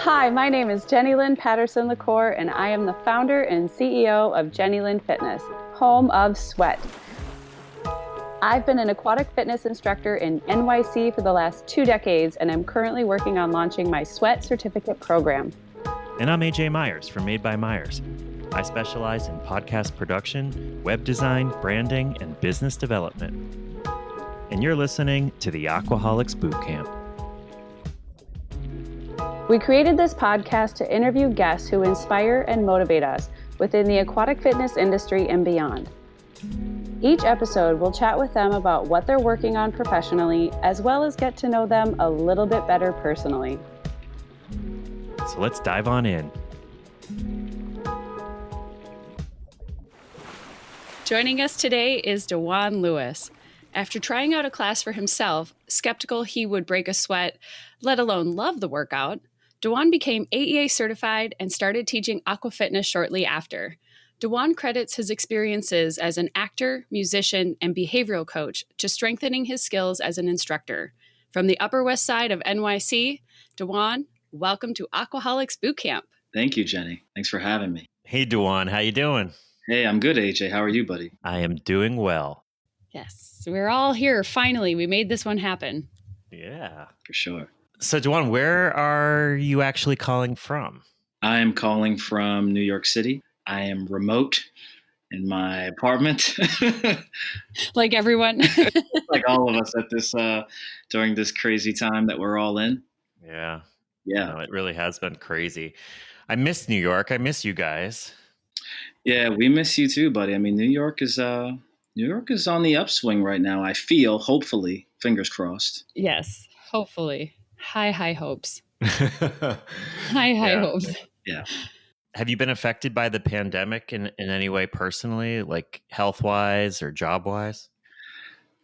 Hi, my name is Jenny Lynn Patterson LaCour, and I am the founder and CEO of Jenny Lynn Fitness, home of Sweat. I've been an aquatic fitness instructor in NYC for the last 2 decades, and I'm currently working on launching my Sweat certificate program. And I'm AJ Myers from Made by Myers. I specialize in podcast production, web design, branding, and business development. And you're listening to the Aquaholics Bootcamp. We created this podcast to interview guests who inspire and motivate us within the aquatic fitness industry and beyond. Each episode, we'll chat with them about what they're working on professionally, as well as get to know them a little bit better personally. So let's dive on in. Joining us today is DeJuan Lewis. After trying out a class for himself, skeptical he would break a sweat, let alone love the workout, DeJuan became AEA certified and started teaching aqua fitness shortly after. DeJuan credits his experiences as an actor, musician, and behavioral coach to strengthening his skills as an instructor. From the Upper West Side of NYC, DeJuan, welcome to Aquaholics Bootcamp. Thank you, Jenny. Thanks for having me. Hey, DeJuan, how you doing? Hey, I'm good, AJ. How are you, buddy? I am doing well. Yes, we're all here. Finally, we made this one happen. Yeah. For sure. So, DeJuan, where are you actually calling from? I am calling from New York City. I am remote in my apartment. Like everyone. Like all of us at this during this crazy time that we're all in. Yeah. Yeah. No, it really has been crazy. I miss New York. I miss you guys. Yeah, we miss you too, buddy. I mean, New York is on the upswing right now, I feel, hopefully. Fingers crossed. Yes, hopefully. High hopes. High hopes. Yeah. Have you been affected by the pandemic in any way personally, like health-wise or job-wise?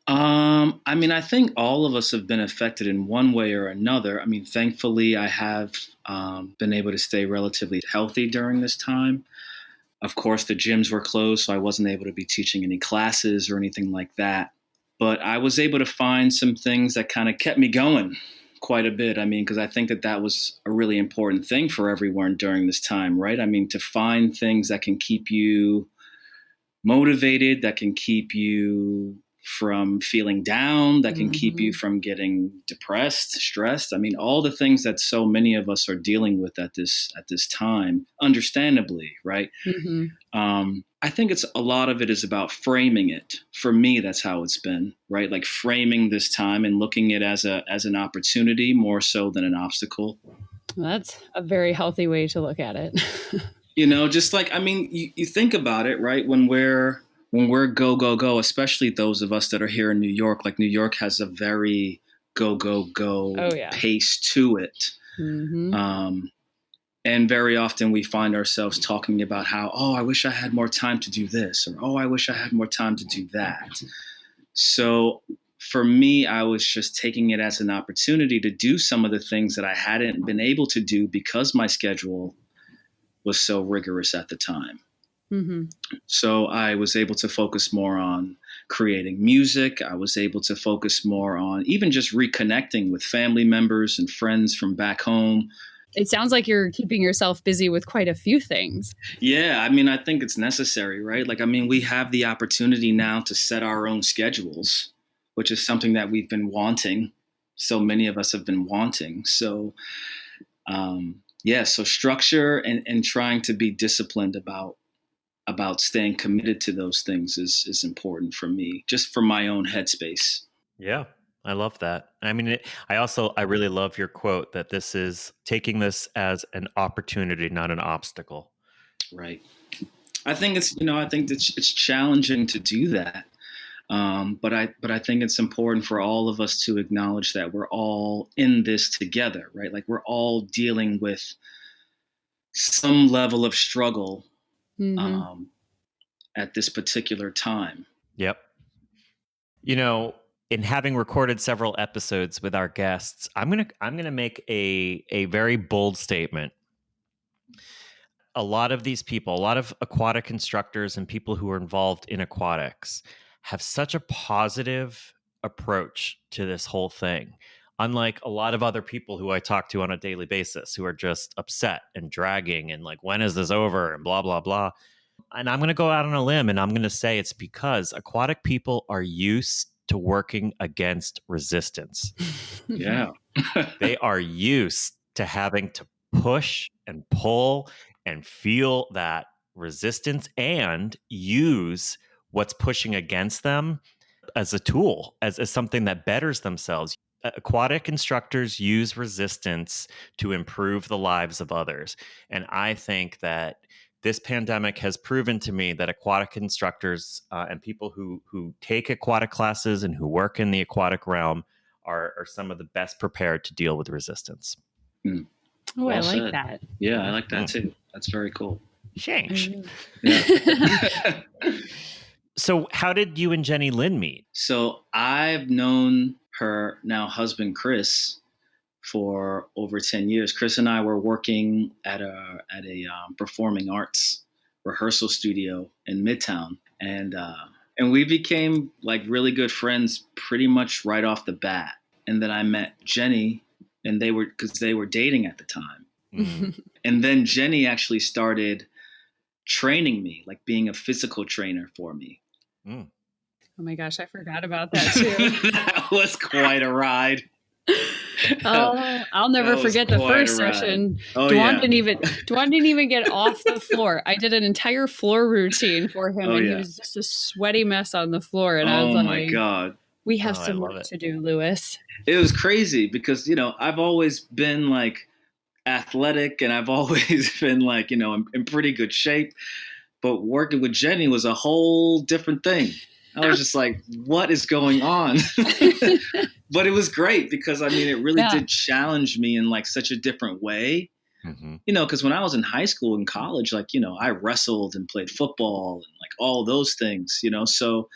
I mean, I think all of us have been affected in one way or another. I mean, thankfully, I have been able to stay relatively healthy during this time. Of course, the gyms were closed, so I wasn't able to be teaching any classes or anything like that. But I was able to find some things that kind of kept me going quite a bit. I mean, because I think that was a really important thing for everyone during this time, right? I mean, to find things that can keep you motivated, that can keep you from feeling down, that can keep you from getting depressed, stressed. I mean, all the things that so many of us are dealing with at this time, understandably, right? I think a lot of it is about framing it. For me, that's how it's been, right? Like framing this time and looking at it as an opportunity more so than an obstacle. Well, that's a very healthy way to look at it. Just like, I mean, you think about it, right? When we're go, especially those of us that are here in New York, like New York has a very go pace to it. And very often we find ourselves talking about how, oh, I wish I had more time to do this, or, oh, I wish I had more time to do that. So for me, I was just taking it as an opportunity to do some of the things that I hadn't been able to do because my schedule was so rigorous at the time. So I was able to focus more on creating music. I was able to focus more on even just reconnecting with family members and friends from back home. It sounds like you're keeping yourself busy with quite a few things. Yeah, I mean, I think it's necessary, right? Like, I mean, we have the opportunity now to set our own schedules, which is something that we've been wanting. So many of us have been wanting. So, so structure and trying to be disciplined about staying committed to those things is important for me, just for my own headspace. Yeah, I love that. I mean, I really love your quote that this is taking this as an opportunity, not an obstacle. Right. I think it's challenging to do that. But I think it's important for all of us to acknowledge that we're all in this together, right? Like we're all dealing with some level of struggle at this particular time. Yep. In having recorded several episodes with our guests, I'm gonna make a very bold statement. A lot of these people, a lot of aquatic instructors and people who are involved in aquatics have such a positive approach to this whole thing. unlike a lot of other people who I talk to on a daily basis who are just upset and dragging and like, when is this over and blah, blah, blah. And I'm going to go out on a limb and I'm going to say it's because aquatic people are used to working against resistance. Yeah. They are used to having to push and pull and feel that resistance and use what's pushing against them as a tool, as something that betters themselves. Aquatic instructors use resistance to improve the lives of others. And I think that this pandemic has proven to me that aquatic instructors and people who take aquatic classes and who work in the aquatic realm are some of the best prepared to deal with resistance. Oh, Well I like said. that. Yeah, I like that too. That's very cool. Thanks. Yeah. So how did you and Jenny Lynn meet? So I've known her now husband, Chris, for over 10 years. Chris and I were working at a performing arts rehearsal studio in Midtown. And we became like really good friends pretty much right off the bat. And then I met Jenny, and because they were dating at the time. Mm. And then Jenny actually started training me, like being a physical trainer for me. Mm. Oh my gosh, I forgot about that too. That was quite a ride. Oh, I'll never forget the first session. Oh, Dwan didn't even get off the floor. I did an entire floor routine for him, and he was just a sweaty mess on the floor. And I was like, "Oh my God, we have some work to do, Lewis." It was crazy because I've always been like athletic, and I've always been like in pretty good shape. But working with Jenny was a whole different thing. I was just like, what is going on? But it was great because it really did challenge me in like such a different way. Mm-hmm. Because when I was in high school and college, like, I wrestled and played football and like all those things, so,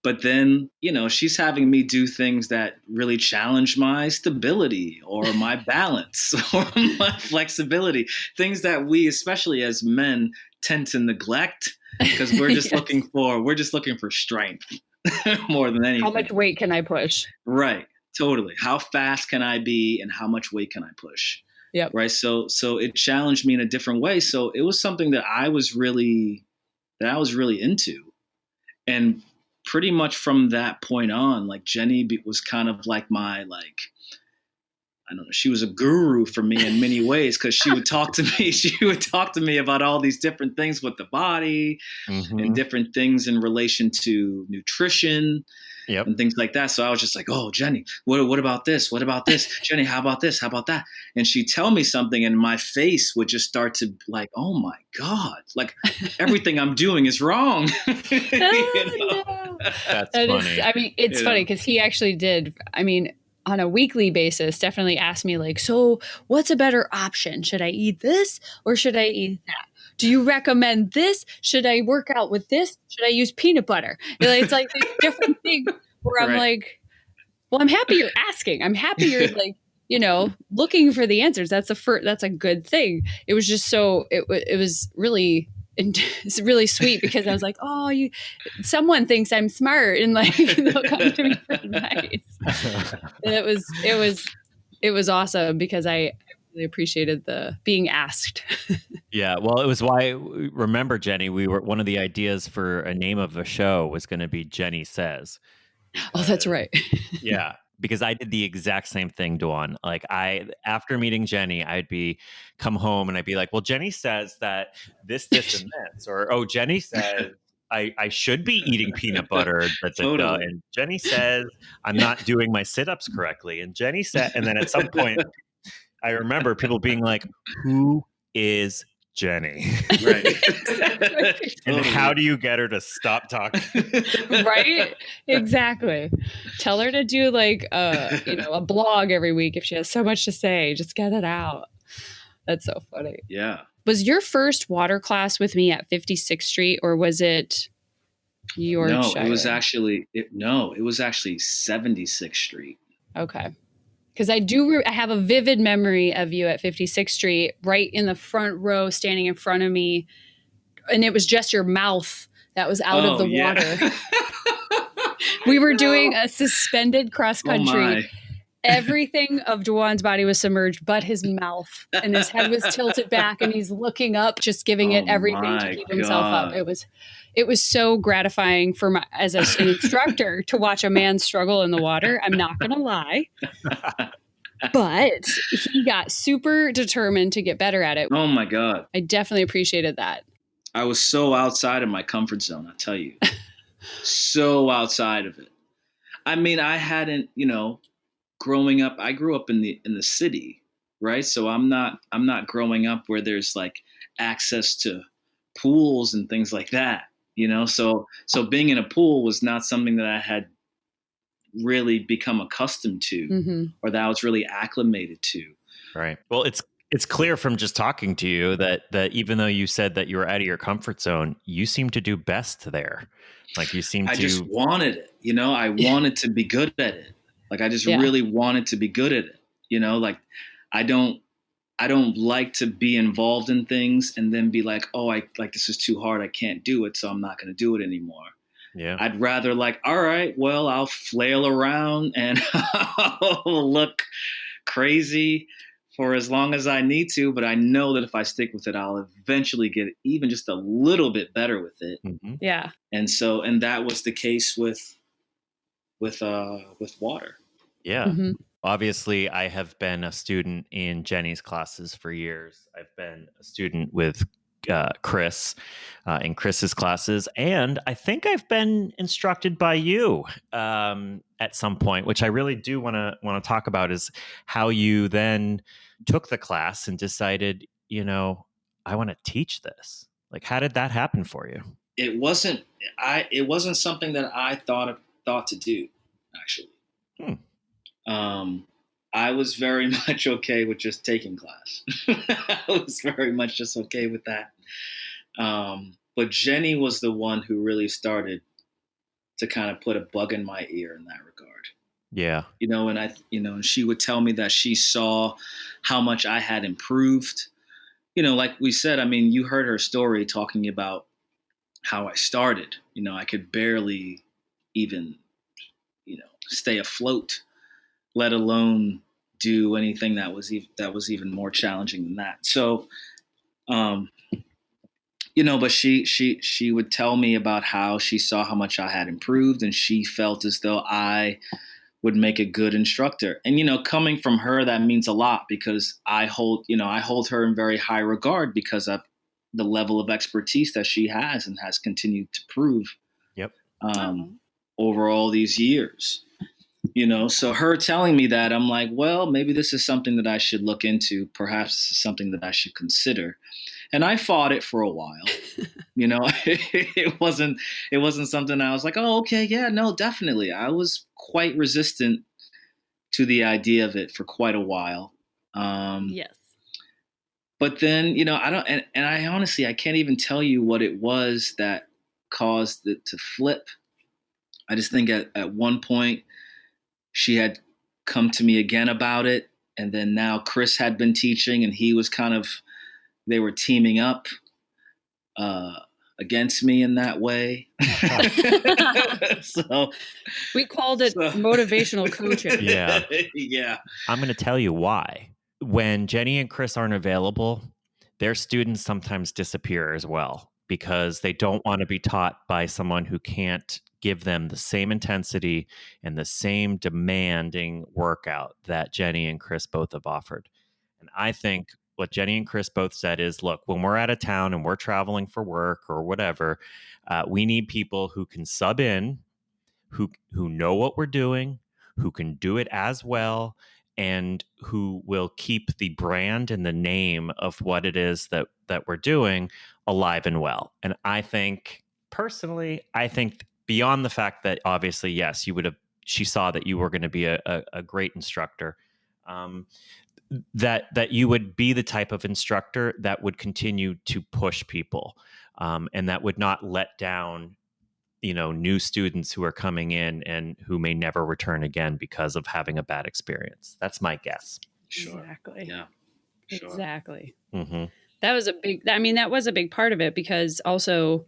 but then, she's having me do things that really challenge my stability or my balance or my flexibility, things that we, especially as men, tend to neglect because we're just looking for strength more than anything. How much weight can I push? Right. Totally. How fast can I be and how much weight can I push? Yep. Right. So it challenged me in a different way. So it was something that I was really into. And pretty much from that point on, like Jenny was kind of like my, like, I don't know, she was a guru for me in many ways because she would talk to me about all these different things with the body and different things in relation to nutrition and things like that. So I was just like, oh, Jenny, what about this? What about this? Jenny, how about this? How about that? And she'd tell me something and my face would just start to like, oh my God, like everything I'm doing is wrong. No. That's funny. It's funny because he actually did. On a weekly basis, definitely ask me like, so what's a better option? Should I eat this or should I eat that? Do you recommend this? Should I work out with this? Should I use peanut butter? It's like these different things where I'm like, well, I'm happy you're asking. I'm happy you're like, looking for the answers. That's a good thing. It was just it was really, it's really sweet because I was like, oh, someone thinks I'm smart and like they'll come to me for advice. And it was awesome because I really appreciated the being asked. Yeah, well, it was why, remember, Jenny, one of the ideas for a name of the show was going to be Jenny Says. Oh, that's right. Yeah, because I did the exact same thing, Dawn. Like after meeting Jenny, come home and I'd be like, well, Jenny says that this, and this, or, oh, Jenny says I should be eating peanut butter. Totally. And Jenny says I'm not doing my sit-ups correctly. And Jenny said, and then at some point I remember people being like, who is Jenny? Right. And how do you get her to stop talking? Right? Exactly. Tell her to do like a blog every week if she has so much to say. Just get it out. That's so funny. Yeah. Was your first water class with me at 56th Street or was it Yorkshire? No, it was actually 76th Street. Okay. Because I have a vivid memory of you at 56th Street, right in the front row, standing in front of me. And it was just your mouth that was out of the water. We were doing a suspended cross country. everything of DeJuan's body was submerged, but his mouth, and his head was tilted back, and he's looking up, just giving it Oh everything to my keep himself up. God. It was so gratifying for my, as an instructor to watch a man struggle in the water. I'm not going to lie. But he got super determined to get better at it. Oh my God. I definitely appreciated that. I was so outside of my comfort zone, I tell you. So outside of it. I mean, I hadn't, growing up, I grew up in the city, right? So I'm not growing up where there's like access to pools and things like that, So being in a pool was not something that I had really become accustomed to or that I was really acclimated to. Right. Well, it's clear from just talking to you that even though you said that you were out of your comfort zone, you seem to do best there. Like you seem I just wanted it, I wanted to be good at it. Like I just really wanted to be good at it, like I don't like to be involved in things and then be like, oh, this is too hard. I can't do it. So I'm not going to do it anymore. Yeah. I'd rather like, all right, well, I'll flail around and I'll look crazy for as long as I need to. But I know that if I stick with it, I'll eventually get even just a little bit better with it. Mm-hmm. Yeah. And that was the case with water. Yeah. Mm-hmm. Obviously, I have been a student in Jenny's classes for years. I've been a student with Chris in Chris's classes, and I think I've been instructed by you at some point, which I really do want to talk about. Is how you then took the class and decided, I want to teach this. Like, how did that happen for you? It wasn't something that I thought to do, actually. I was very much okay with just taking class. I was very much just okay with that. But Jenny was the one who really started to kind of put a bug in my ear in that regard. Yeah. And she would tell me that she saw how much I had improved. Like we said, I mean, you heard her story talking about how I started. I could barely even, stay afloat, let alone do anything that was even more challenging than that. So, but she would tell me about how she saw how much I had improved, and she felt as though I would make a good instructor. And coming from her, that means a lot because I hold her in very high regard because of the level of expertise that she has and has continued to prove. Yep. Over all these years. So her telling me that, I'm like, well, maybe this is something that I should look into. Perhaps this is something that I should consider. And I fought it for a while. It wasn't something I was like, oh, okay, yeah, no, definitely. I was quite resistant to the idea of it for quite a while. Yes. But then, I don't, and I honestly, I can't even tell you what it was that caused it to flip. I just think at one point, she had come to me again about it. And then now Chris had been teaching and they were teaming up against me in that way. So we called it motivational coaching. Yeah. Yeah. I'm going to tell you why. When Jenny and Chris aren't available, their students sometimes disappear as well because they don't want to be taught by someone who can't give them the same intensity and the same demanding workout that Jenny and Chris both have offered. And I think what Jenny and Chris both said is, look, when we're out of town and we're traveling for work or whatever, we need people who can sub in, who know what we're doing, who can do it as well, and who will keep the brand and the name of what it is that we're doing alive and well. And I think personally, beyond the fact that obviously, yes, she saw that you were going to be a great instructor, that you would be the type of instructor that would continue to push people, and that would not let down new students who are coming in and who may never return again because of having a bad experience. That's my guess. Sure. Exactly. Yeah. Sure. Exactly. Mm-hmm. That was a big part of it because also,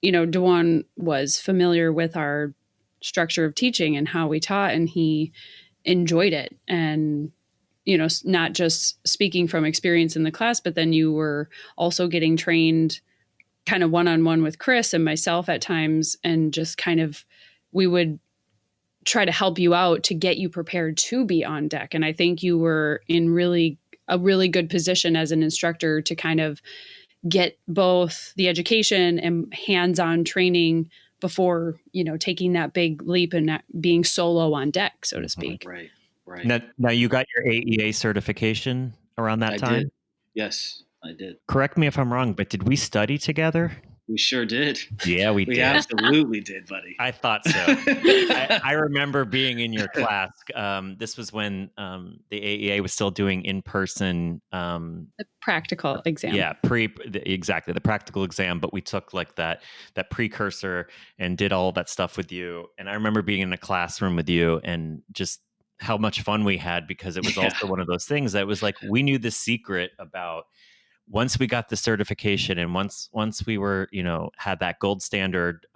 DeJuan was familiar with our structure of teaching and how we taught, and he enjoyed it. And, you know, not just speaking from experience in the class, but then you were also getting trained kind of one-on-one with Chris and myself at times. And just kind of, we would try to help you out to get you prepared to be on deck. And I think you were in a really good position as an instructor to kind of get both the education and hands-on training before, you know, taking that big leap and not being solo on deck, so to speak. Right. Now you got your AEA certification around that I time? did. Yes, I did. Correct me if I'm wrong, but did we study together? We sure did. Yeah, we We did. absolutely did, buddy. I thought so. I remember being in your class. This was when the AEA was still doing in-person. The practical exam. Yeah, exactly the practical exam. But we took like that precursor and did all that stuff with you. And I remember being in a classroom with you and just how much fun we had, because it was also one of those things that was like we knew the secret about. Once we got the certification and once we were, you know, had that gold standard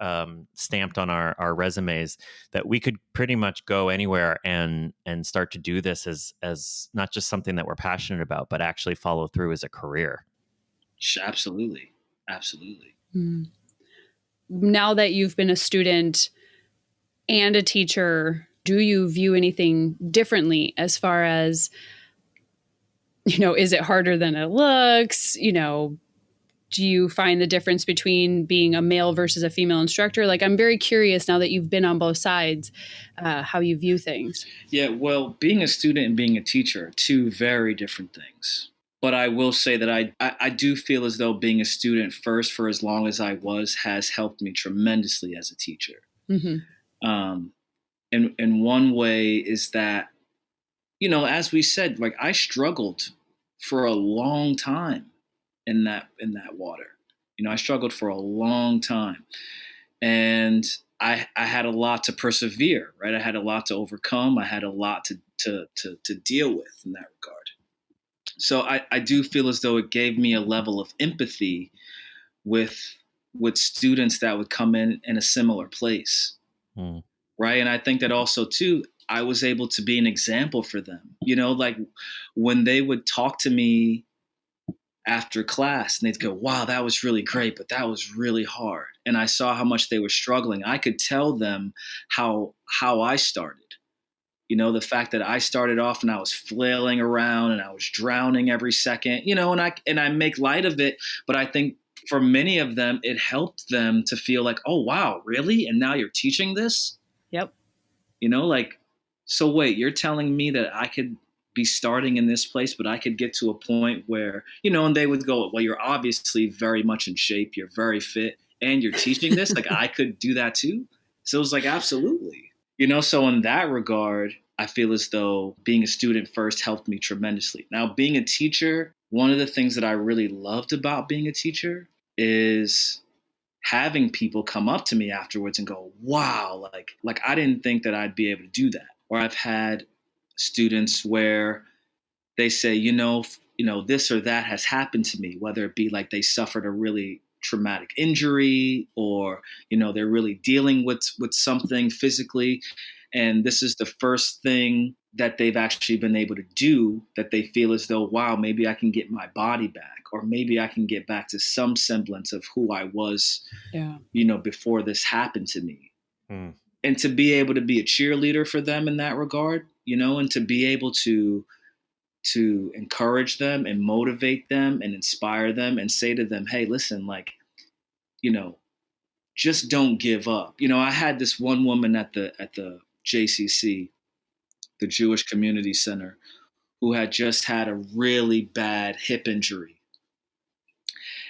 stamped on our resumes, that we could pretty much go anywhere and start to do this as not just something that we're passionate about, but actually follow through as a career. Absolutely. Now that you've been a student and a teacher, do you view anything differently as far as, you know, is it harder than it looks? You know, do you find the difference between being a male versus a female instructor? Like, I'm very curious now that you've been on both sides, how you view things. Yeah, well, being a student and being a teacher are two very different things. But I will say that I do feel as though being a student first for as long as I was has helped me tremendously as a teacher. Mm-hmm. And one way is that, you know, as we said, like I struggled for a long time in that water. You know, I struggled for a long time, and I had a lot to persevere. Right, I had a lot to overcome. I had a lot to deal with in that regard. So I do feel as though it gave me a level of empathy with students that would come in a similar place. Mm. Right. And I think that also too, I was able to be an example for them, you know, like when they would talk to me after class and they'd go, wow, that was really great, but that was really hard. And I saw how much they were struggling. I could tell them how I started, you know, the fact that I started off and I was flailing around and I was drowning every second, you know, and I make light of it. But I think for many of them, it helped them to feel like, oh, wow, really? And now you're teaching this? Yep. You know, like, so wait, you're telling me that I could be starting in this place, but I could get to a point where, you know, and they would go, well, you're obviously very much in shape. You're very fit and you're teaching this. Like I could do that too. So it was like, absolutely. You know, so in that regard, I feel as though being a student first helped me tremendously. Now, being a teacher, one of the things that I really loved about being a teacher is having people come up to me afterwards and go, wow, like I didn't think that I'd be able to do that. Or I've had students where they say, you know, this or that has happened to me, whether it be like they suffered a really traumatic injury or, you know, they're really dealing with something physically. And this is the first thing that they've actually been able to do that they feel as though, wow, maybe I can get my body back, or maybe I can get back to some semblance of who I was, you know, before this happened to me. Mm. And to be able to be a cheerleader for them in that regard, you know, and to be able to encourage them and motivate them and inspire them and say to them, hey, listen, like, you know, just don't give up. You know, I had this one woman at the JCC, the Jewish Community Center, who had just had a really bad hip injury.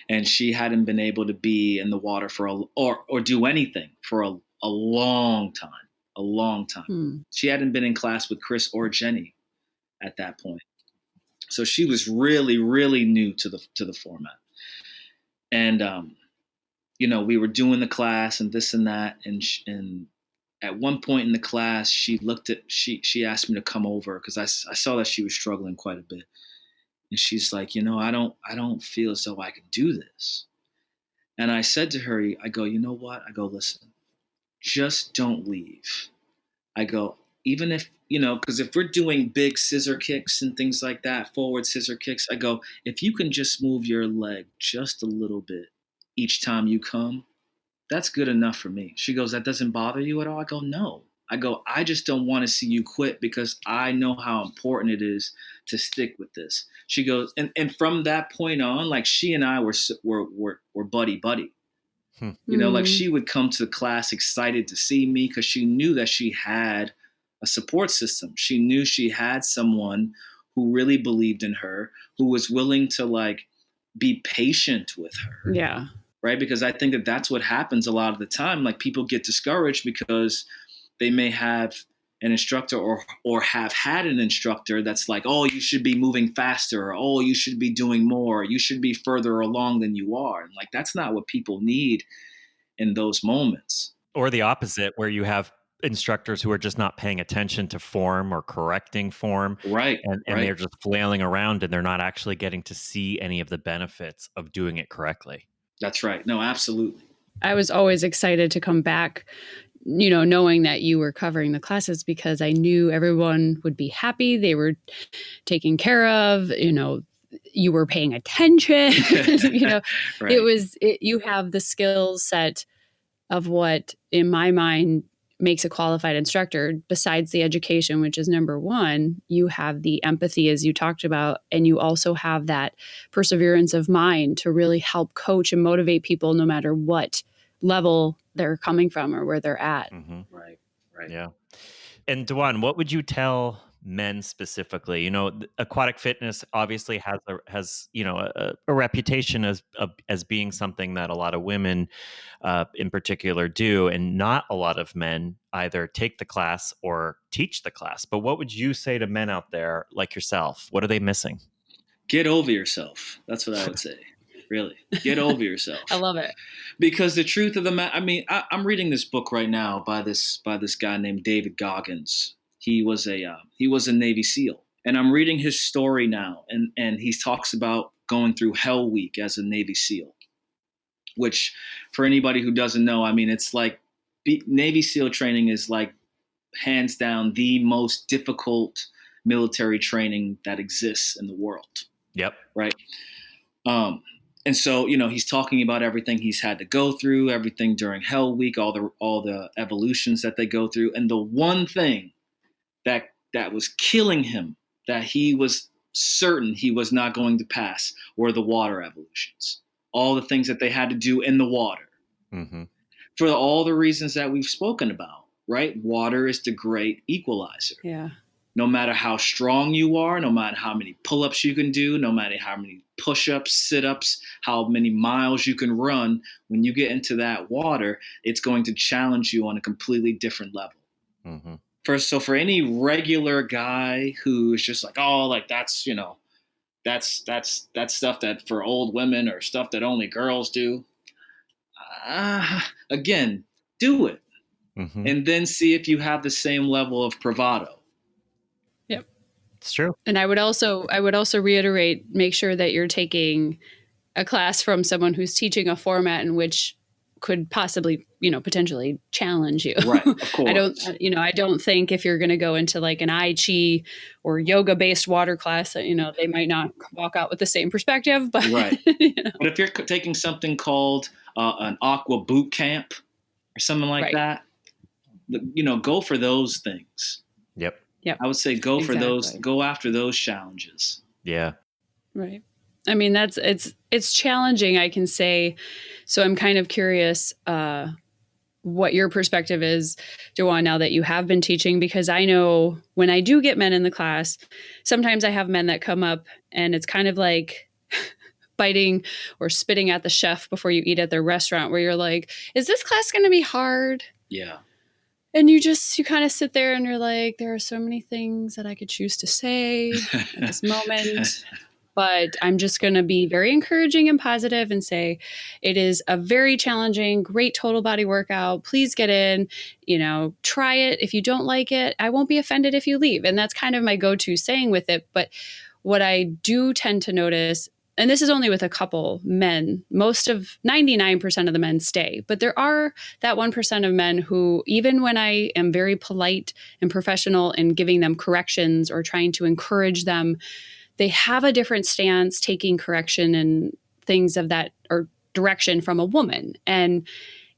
And she hadn't been able to be in the water for or do anything for a long time. She hadn't been in class with Chris or Jenny at that point. So she was really, really new to the format. And, you know, we were doing the class and this and that. And at one point in the class, she asked me to come over because I saw that she was struggling quite a bit. And she's like, you know, I don't feel as though I can do this. And I said to her, I go, you know what? I go, listen, just don't leave. I go, even if, because if we're doing big scissor kicks and things like that, forward scissor kicks, I go, if you can just move your leg just a little bit each time you come, that's good enough for me. She goes, that doesn't bother you at all? I go, no. I go, I just don't want to see you quit because I know how important it is to stick with this. She goes, and from that point on, like she and I were buddy buddy. Hmm. Like she would come to class excited to see me because she knew that she had a support system. She knew she had someone who really believed in her, who was willing to like be patient with her. Yeah. Right. Because I think that that's what happens a lot of the time. Like people get discouraged because they may have an instructor or have had an instructor that's like, oh, you should be moving faster. Or, oh, you should be doing more. You should be further along than you are. And like, that's not what people need in those moments. Or the opposite, where you have instructors who are just not paying attention to form or correcting form. Right. And they're just flailing around and they're not actually getting to see any of the benefits of doing it correctly. That's right. No, absolutely. I was always excited to come back, knowing that you were covering the classes because I knew everyone would be happy. They were taken care of, you were paying attention, Right. you have the skill set of what, in my mind, makes a qualified instructor. Besides the education, which is number one, you have the empathy, as you talked about, and you also have that perseverance of mind to really help coach and motivate people no matter what level they're coming from or where they're at. Mm-hmm. Right. Right. Yeah. And DeJuan, what would you tell men specifically? Aquatic fitness obviously has a reputation as being something that a lot of women, in particular, do, and not a lot of men either take the class or teach the class. But what would you say to men out there like yourself? What are they missing? Get over yourself. That's what I would say. Really, get over yourself. I love it. Because the truth of the matter, I'm reading this book right now by this guy named David Goggins. He was a Navy SEAL, and I'm reading his story now, and he talks about going through Hell Week as a Navy SEAL. Which, for anybody who doesn't know, it's like Navy SEAL training is like hands down the most difficult military training that exists in the world. Yep. Right. And so, he's talking about everything he's had to go through, everything during Hell Week, all the evolutions that they go through. And the one thing that was killing him, that he was certain he was not going to pass, were the water evolutions. All the things that they had to do in the water. Mm-hmm. For all the reasons that we've spoken about, right? Water is the great equalizer. Yeah. No matter how strong you are, no matter how many pull-ups you can do, no matter how many push-ups, sit-ups, how many miles you can run, when you get into that water, it's going to challenge you on a completely different level. Mm-hmm. For any regular guy who's just like, oh, like that's stuff that for old women or stuff that only girls do. Again, do it, Mm-hmm. and then see if you have the same level of bravado. Yep. It's true. And I would also reiterate, make sure that you're taking a class from someone who's teaching a format in which could possibly, potentially challenge you. Right. Of course. I don't think if you're going to go into like an I Chi or yoga based water class that, they might not walk out with the same perspective, but right. But if you're taking something called an aqua boot camp or something like that, go for those things. Yep. I would say go for those, go after those challenges. Yeah. Right. It's challenging, I can say. So I'm kind of curious what your perspective is, DeJuan, now that you have been teaching, because I know when I do get men in the class, sometimes I have men that come up and it's kind of like biting or spitting at the chef before you eat at their restaurant, where you're like, is this class going to be hard? Yeah. And you kind of sit there and you're like, there are so many things that I could choose to say at this moment. But I'm just going to be very encouraging and positive and say it is a very challenging, great total body workout. Please get in, try it. If you don't like it, I won't be offended if you leave. And that's kind of my go-to saying with it. But what I do tend to notice, and this is only with a couple men, 99% of the men stay. But there are that 1% of men who, even when I am very polite and professional in giving them corrections or trying to encourage them, they have a different stance taking correction and things of that or direction from a woman. And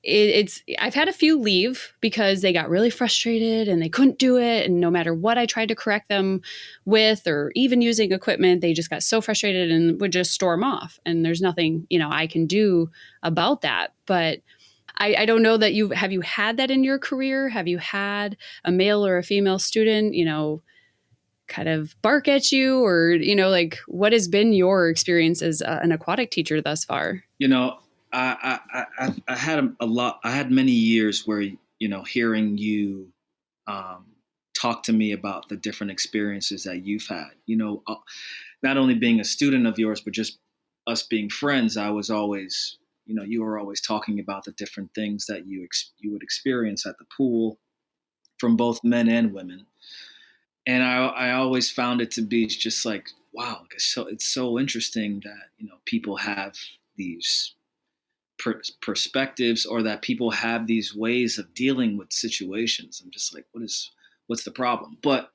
I've had a few leave because they got really frustrated and they couldn't do it. And no matter what I tried to correct them with, or even using equipment, they just got so frustrated and would just storm off. And there's nothing, I can do about that. But I don't know that have you had that in your career? Have you had a male or a female student, kind of bark at you, or, like, what has been your experience as an aquatic teacher thus far? I had a lot. I had many years where hearing you talk to me about the different experiences that you've had. Not only being a student of yours, but just us being friends. I was always, you were always talking about the different things that you would experience at the pool, from both men and women. And I always found it to be just like, wow, it's so interesting that people have these perspectives, or that people have these ways of dealing with situations. I'm just like, what's the problem? But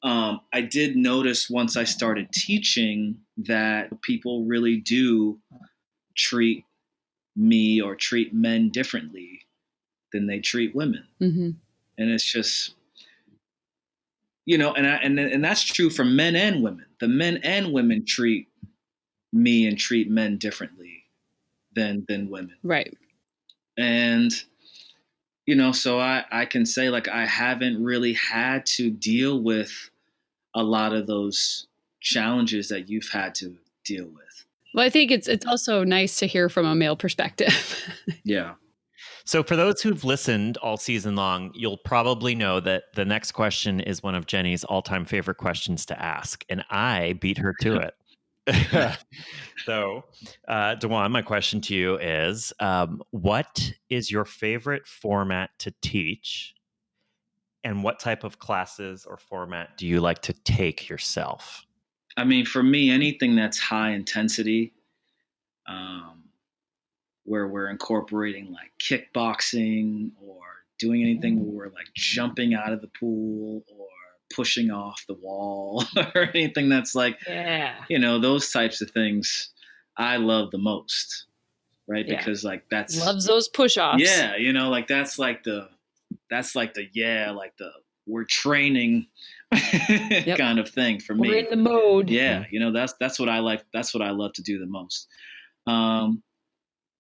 I did notice once I started teaching that people really do treat me or treat men differently than they treat women. Mm-hmm. And it's just, and that's true for men and women. The men and women treat me and treat men differently than women. Right. And, so I can say, like, I haven't really had to deal with a lot of those challenges that you've had to deal with. Well, I think it's also nice to hear from a male perspective. Yeah. So for those who've listened all season long, you'll probably know that the next question is one of Jenny's all-time favorite questions to ask, and I beat her to it. So, DeJuan, my question to you is, what is your favorite format to teach, and what type of classes or format do you like to take yourself? I mean, for me, anything that's high intensity, where we're incorporating like kickboxing, or doing anything where we're like jumping out of the pool or pushing off the wall or anything that's like, those types of things I love the most, right? Yeah. Because like loves those push-offs. Yeah, like that's like the we're training kind of thing for me. We're in the mode. Yeah, that's what I like. That's what I love to do the most.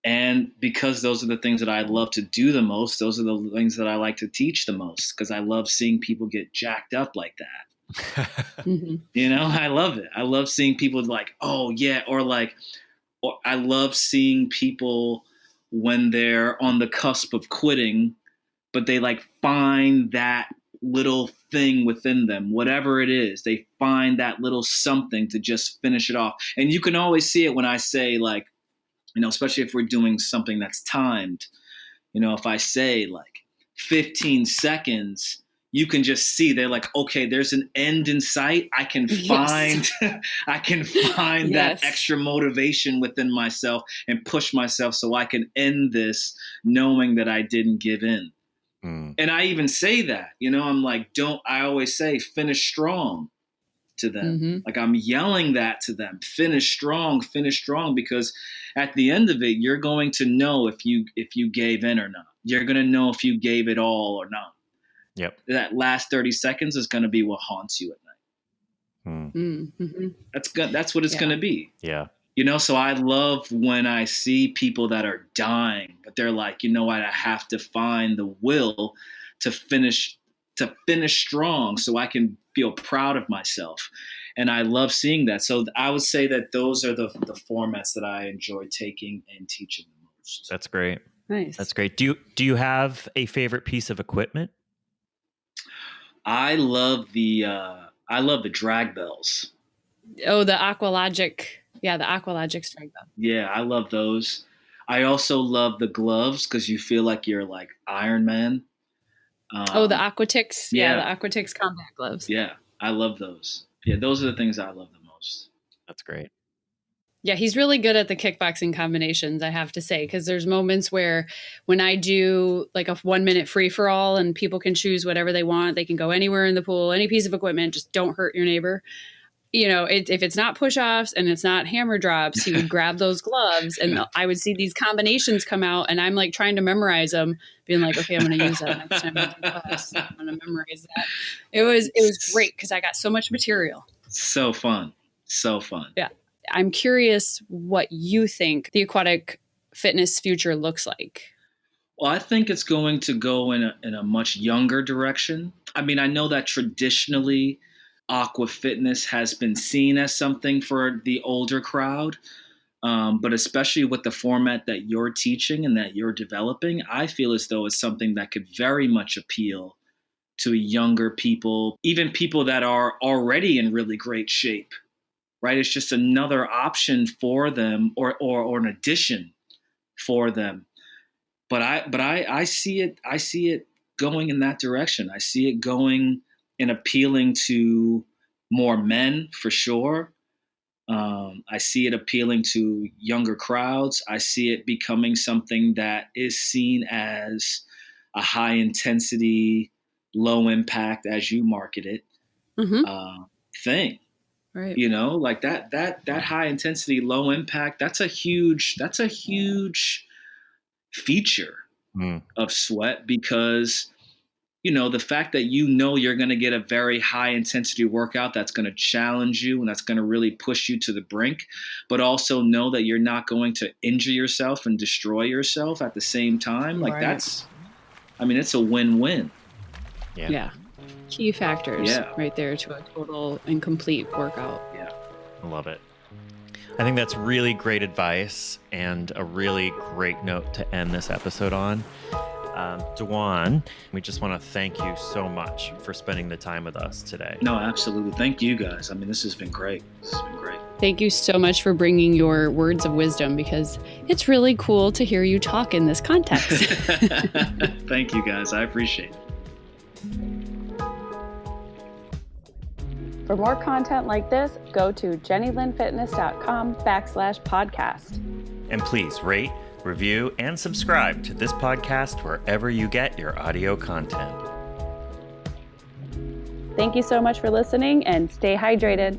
And because those are the things that I love to do the most, those are the things that I like to teach the most, because I love seeing people get jacked up like that. Mm-hmm. I love it. I love seeing people like, oh yeah, or I love seeing people when they're on the cusp of quitting, but they like find that little thing within them, whatever it is, they find that little something to just finish it off. And you can always see it when I say, like, especially if we're doing something that's timed, if I say like 15 seconds, you can just see they're like, okay, there's an end in sight. I can find, that extra motivation within myself and push myself so I can end this knowing that I didn't give in. And I even say that, I'm like, I always say finish strong to them. Mm-hmm. Like I'm yelling that to them, finish strong, because at the end of it, you're going to know if you gave in or not. You're going to know if you gave it all or not. Yep. That last 30 seconds is going to be what haunts you at night. Mm-hmm. That's good. That's what it's going to be. Yeah. So I love when I see people that are dying, but they're like, what, I have to find the will to finish strong so I can feel proud of myself. And I love seeing that. So I would say that those are the formats that I enjoy taking and teaching the most. That's great. Nice. That's great. Do you have a favorite piece of equipment? I love the drag bells. Oh, the Aqualogic. Yeah, the Aqualogic drag bell. Yeah, I love those. I also love the gloves, because you feel like you're like Iron Man. The Aquatics. Yeah, the Aquatics combat gloves. Yeah, I love those. Yeah, those are the things I love the most. That's great. Yeah, he's really good at the kickboxing combinations, I have to say, because there's moments where when I do like a 1 minute free for all and people can choose whatever they want, they can go anywhere in the pool, any piece of equipment, just don't hurt your neighbor. If it's not push-offs and it's not hammer drops, he would grab those gloves and I would see these combinations come out and I'm like trying to memorize them, being like, okay, I'm going to use that next time I do class. I'm going to memorize that. It was great because I got so much material. So fun. So fun. Yeah. I'm curious what you think the aquatic fitness future looks like. Well, I think it's going to go in a much younger direction. I mean, I know that traditionally aqua fitness has been seen as something for the older crowd, but especially with the format that you're teaching and that you're developing, I feel as though it's something that could very much appeal to younger people, even people that are already in really great shape, right? It's just another option for them or an addition for them. But I see it going in that direction. I see it going and appealing to more men for sure. I see it appealing to younger crowds. I see it becoming something that is seen as a high intensity, low impact, as you market it, thing. Right. Like that high intensity, low impact. That's a huge feature of sweat because the fact that you're going to get a very high intensity workout that's going to challenge you and that's going to really push you to the brink, but also know that you're not going to injure yourself and destroy yourself at the same time. Like it's a win-win. Yeah. Key factors right there to a total and complete workout. Yeah. I love it. I think that's really great advice and a really great note to end this episode on. DeJuan, we just want to thank you so much for spending the time with us today. No, absolutely. Thank you guys. I mean, this has been great. Thank you so much for bringing your words of wisdom because it's really cool to hear you talk in this context. Thank you guys. I appreciate it. For more content like this, go to jennylynnfitness.com/podcast. And please rate, review, and subscribe to this podcast wherever you get your audio content. Thank you so much for listening and stay hydrated.